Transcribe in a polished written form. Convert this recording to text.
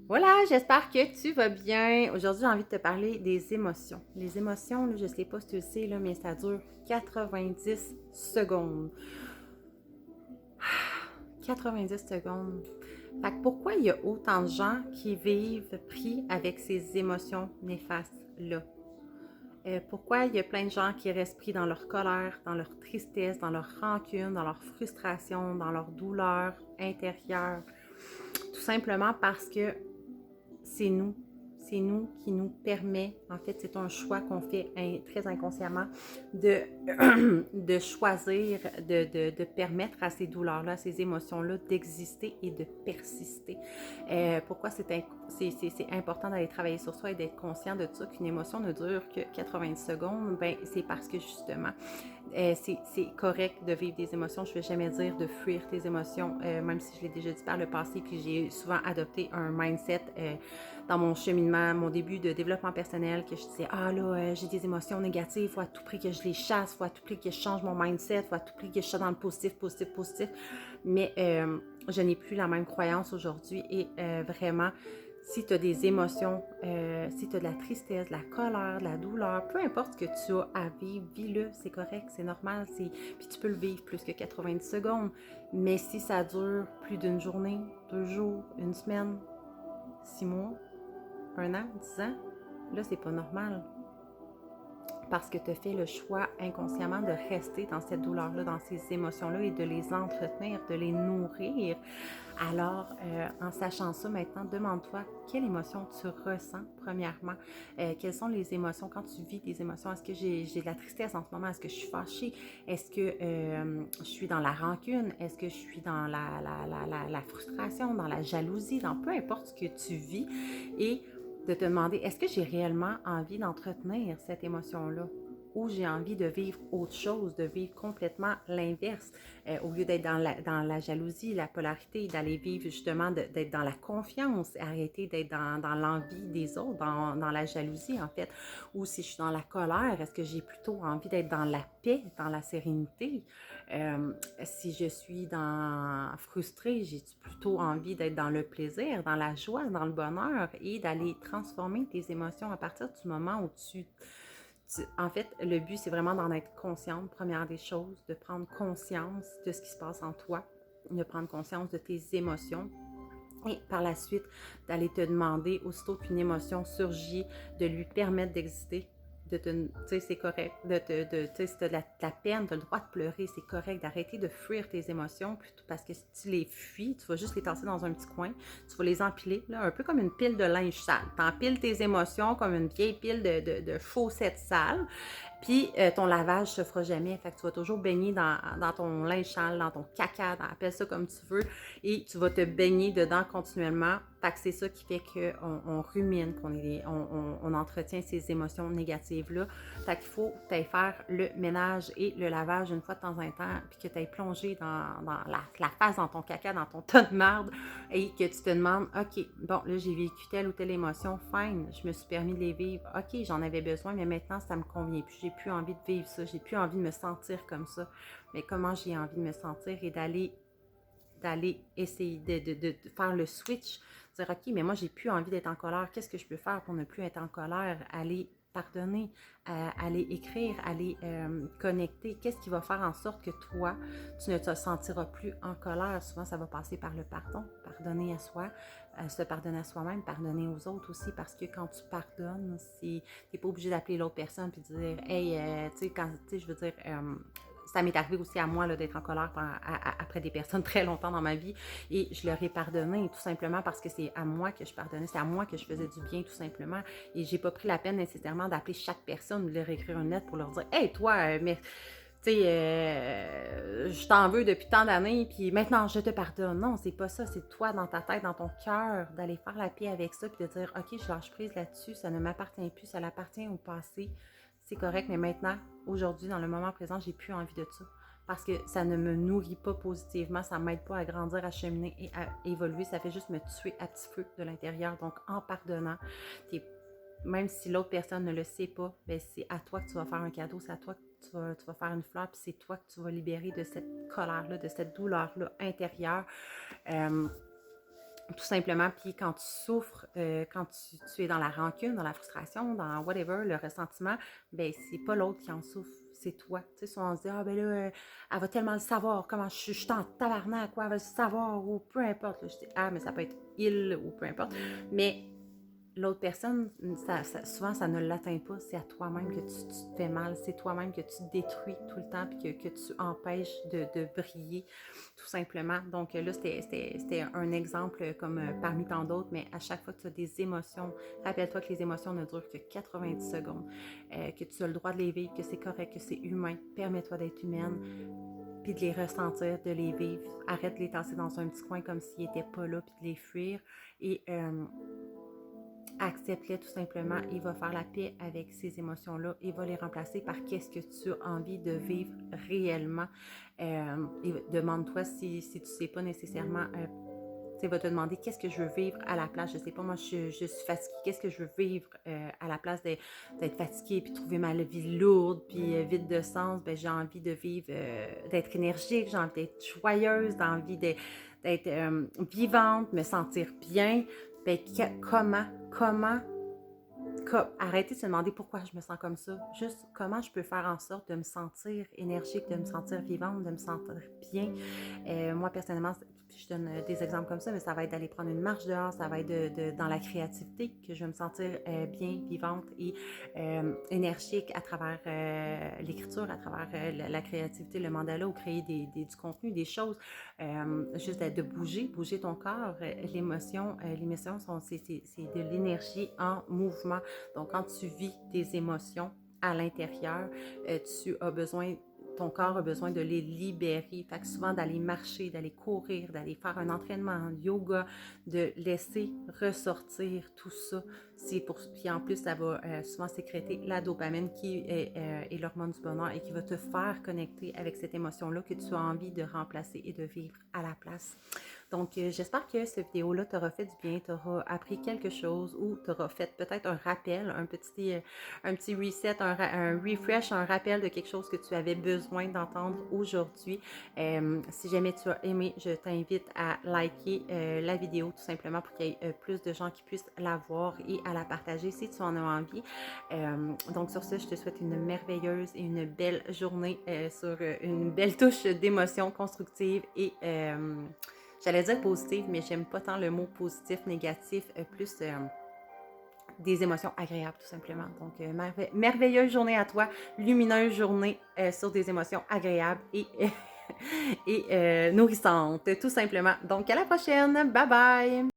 Voilà, j'espère que tu vas bien. Aujourd'hui, j'ai envie de te parler des émotions. Les émotions, là, je ne sais pas si tu le sais, là, mais ça dure 90 secondes. 90 secondes. Fait que pourquoi il y a autant de gens qui vivent pris avec ces émotions néfastes-là? Pourquoi il y a plein de gens qui restent pris dans leur colère, dans leur tristesse, dans leur rancune, dans leur frustration, dans leur douleur intérieure? Tout simplement parce que c'est nous. C'est nous qui nous permet, en fait, c'est un choix qu'on fait très inconsciemment de, de choisir, de permettre à ces douleurs-là, à ces émotions-là d'exister et de persister. Pourquoi c'est important d'aller travailler sur soi et d'être conscient de ça, qu'une émotion ne dure que 80 secondes? Ben, c'est parce que justement, c'est correct de vivre des émotions. Je ne vais jamais dire de fuir tes émotions, même si je l'ai déjà dit par le passé, puis j'ai souvent adopté un mindset dans mon cheminement, mon début de développement personnel, que je disais, ah là, j'ai des émotions négatives, il faut à tout prix que je les chasse, il faut à tout prix que je change mon mindset, il faut à tout prix que je sois dans le positif, positif, positif. Mais je n'ai plus la même croyance aujourd'hui et vraiment, si tu as des émotions, si tu as de la tristesse, de la colère, de la douleur, peu importe ce que tu as à vivre, vis-le, c'est correct, c'est normal, puis tu peux le vivre plus que 90 secondes. Mais si ça dure plus d'une journée, 2 jours, une semaine, 6 mois, 1 an, 10 ans, là, c'est pas normal. Parce que tu as fait le choix inconsciemment de rester dans cette douleur-là, dans ces émotions-là et de les entretenir, de les nourrir. Alors, en sachant ça maintenant, demande-toi quelle émotion tu ressens, premièrement. Quelles sont les émotions quand tu vis des émotions? Est-ce que j'ai de la tristesse en ce moment? Est-ce que je suis fâchée? Est-ce que je suis dans la rancune? Est-ce que je suis dans la frustration, dans la jalousie, dans peu importe ce que tu vis? Et de te demander, est-ce que j'ai réellement envie d'entretenir cette émotion-là? Ou j'ai envie de vivre autre chose, de vivre complètement l'inverse, au lieu d'être dans la jalousie, la polarité, d'aller vivre justement, d'être dans la confiance, arrêter d'être dans l'envie des autres, dans la jalousie en fait. Ou si je suis dans la colère, est-ce que j'ai plutôt envie d'être dans la paix, dans la sérénité? Si je suis frustrée, j'ai plutôt envie d'être dans le plaisir, dans la joie, dans le bonheur et d'aller transformer tes émotions à partir du moment où en fait, le but, c'est vraiment d'en être consciente, première des choses, de prendre conscience de ce qui se passe en toi, de prendre conscience de tes émotions. Et par la suite, d'aller te demander, aussitôt qu'une émotion surgit, de lui permettre d'exister. Tu sais, c'est correct. Tu sais, si tu as de la peine, tu as le droit de pleurer, c'est correct. D'arrêter de fuir tes émotions, plutôt parce que si tu les fuis, tu vas juste les tasser dans un petit coin. Tu vas les empiler, là, un peu comme une pile de linge sale. Tu empiles tes émotions comme une vieille pile de chaussettes sales. Puis ton lavage se fera jamais. Fait que tu vas toujours baigner dans ton linge sale, dans ton caca, appelle ça comme tu veux. Et tu vas te baigner dedans continuellement. Fait que c'est ça qui fait qu'on rumine, on entretient ces émotions négatives-là. Fait qu'il faut que tu ailles faire le ménage et le lavage une fois de temps en temps, puis que tu ailles plonger dans la face dans ton caca, dans ton tas de marde, et que tu te demandes, OK, bon, là, j'ai vécu telle ou telle émotion, fine, je me suis permis de les vivre. OK, j'en avais besoin, mais maintenant, ça me convient plus. J'ai plus envie de vivre ça. J'ai plus envie de me sentir comme ça. Mais comment j'ai envie de me sentir et d'aller essayer de faire le switch, dire OK, mais moi j'ai plus envie d'être en colère, qu'est-ce que je peux faire pour ne plus être en colère, aller pardonner, aller écrire, aller connecter, qu'est-ce qui va faire en sorte que toi, tu ne te sentiras plus en colère. Souvent ça va passer par le pardon, pardonner à soi, se pardonner à soi-même, pardonner aux autres aussi, parce que quand tu pardonnes, tu n'es pas obligé d'appeler l'autre personne puis de dire hey, tu sais, quand, tu sais, je veux dire, ça m'est arrivé aussi à moi là, d'être en colère après des personnes très longtemps dans ma vie et je leur ai pardonné tout simplement parce que c'est à moi que je pardonnais, c'est à moi que je faisais du bien tout simplement et j'ai pas pris la peine nécessairement d'appeler chaque personne, de leur écrire une lettre pour leur dire « Hey toi, mais tu sais, je t'en veux depuis tant d'années puis maintenant je te pardonne. » Non, c'est pas ça, c'est toi dans ta tête, dans ton cœur, d'aller faire la paix avec ça puis de dire « Ok, je lâche prise là-dessus, ça ne m'appartient plus, ça l'appartient au passé. » C'est correct, mais maintenant, aujourd'hui, dans le moment présent, j'ai plus envie de ça. Parce que ça ne me nourrit pas positivement, ça ne m'aide pas à grandir, à cheminer et à évoluer. Ça fait juste me tuer à petit feu de l'intérieur. Donc, en pardonnant, même si l'autre personne ne le sait pas, ben c'est à toi que tu vas faire un cadeau, c'est à toi que tu vas faire une fleur, puis c'est toi que tu vas libérer de cette colère-là, de cette douleur-là intérieure. Tout simplement, puis quand tu souffres, quand tu es dans la rancune, dans la frustration, dans whatever, le ressentiment, ben c'est pas l'autre qui en souffre, c'est toi. Tu sais, souvent on se dit, ah ben là, elle va tellement le savoir, comment je suis en tabarnak, quoi, elle va le savoir, ou peu importe. Là, je dis, ah, mais ça peut être il, ou peu importe. Mais l'autre personne, souvent, ça ne l'atteint pas. C'est à toi-même que tu te fais mal. C'est toi-même que tu te détruis tout le temps et que tu empêches de briller, tout simplement. Donc là, c'était un exemple comme parmi tant d'autres, mais à chaque fois que tu as des émotions, rappelle-toi que les émotions ne durent que 90 secondes, que tu as le droit de les vivre, que c'est correct, que c'est humain. Permets-toi d'être humaine, puis de les ressentir, de les vivre. Arrête de les tasser dans un petit coin comme s'ils n'étaient pas là, puis de les fuir. Et accepte-les tout simplement et va faire la paix avec ces émotions-là et va les remplacer par qu'est-ce que tu as envie de vivre réellement. Et demande-toi si tu ne sais pas nécessairement, tu va te demander qu'est-ce que je veux vivre à la place. Je sais pas, moi je suis fatiguée, qu'est-ce que je veux vivre à la place d'être fatiguée puis trouver ma vie lourde puis vide de sens. Ben, j'ai envie de vivre, d'être énergique, j'ai envie d'être joyeuse, j'ai envie d'être vivante, me sentir bien. Ben, comment, arrêtez de se demander pourquoi je me sens comme ça. Juste comment je peux faire en sorte de me sentir énergique, de me sentir vivante, de me sentir bien. Moi, personnellement, je donne des exemples comme ça, mais ça va être d'aller prendre une marche dehors, ça va être dans la créativité que je vais me sentir bien, vivante et énergique à travers l'écriture, à travers la créativité, le mandala ou créer du contenu, des choses. Juste de bouger ton corps. L'émotion, c'est de l'énergie en mouvement. Donc, quand tu vis des émotions à l'intérieur, tu as besoin ton corps a besoin de les libérer. Fait que souvent d'aller marcher, d'aller courir, d'aller faire un entraînement en yoga, de laisser ressortir tout ça. Puis en plus, ça va souvent sécréter la dopamine qui est l'hormone du bonheur et qui va te faire connecter avec cette émotion-là que tu as envie de remplacer et de vivre à la place. Donc, j'espère que cette vidéo-là t'aura fait du bien, t'aura appris quelque chose ou t'aura fait peut-être un rappel, un petit reset, un refresh, un rappel de quelque chose que tu avais besoin d'entendre aujourd'hui. Si jamais tu as aimé, je t'invite à liker la vidéo tout simplement pour qu'il y ait plus de gens qui puissent la voir et à la partager si tu en as envie. Donc, sur ce, je te souhaite une merveilleuse et une belle journée sur une belle touche d'émotions constructives et j'allais dire positive, mais j'aime pas tant le mot positif, négatif, plus des émotions agréables tout simplement. Donc, merveilleuse journée à toi, lumineuse journée sur des émotions agréables et nourrissantes, tout simplement. Donc, à la prochaine, bye bye!